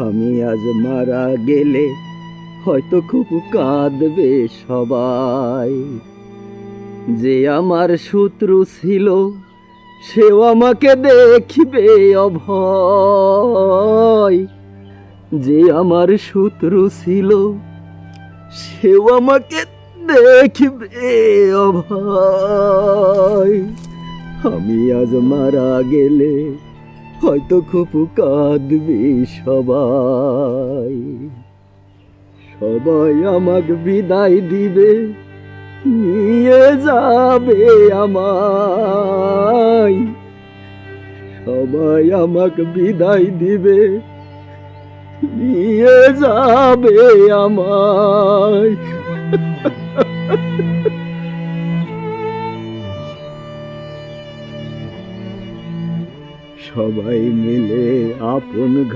আমি আজ মারা গেলে হয়তো খুব কাঁদবে সবাই। যে আমার শত্রু ছিল সেও আমাকে দেখবে অভয়। যে আমার শত্রু ছিল সেও আমাকে দেখবে অভয়। আমি আজ মারা গেলে হয়তো খুব কাঁদবে সবাই। সবাই আমাকে বিদায় দিবে, নিয়ে যাবে আমায়। সবাই আমাকে বিদায় দিবে, নিয়ে যাবে আমায়। সবাই মিলে আপন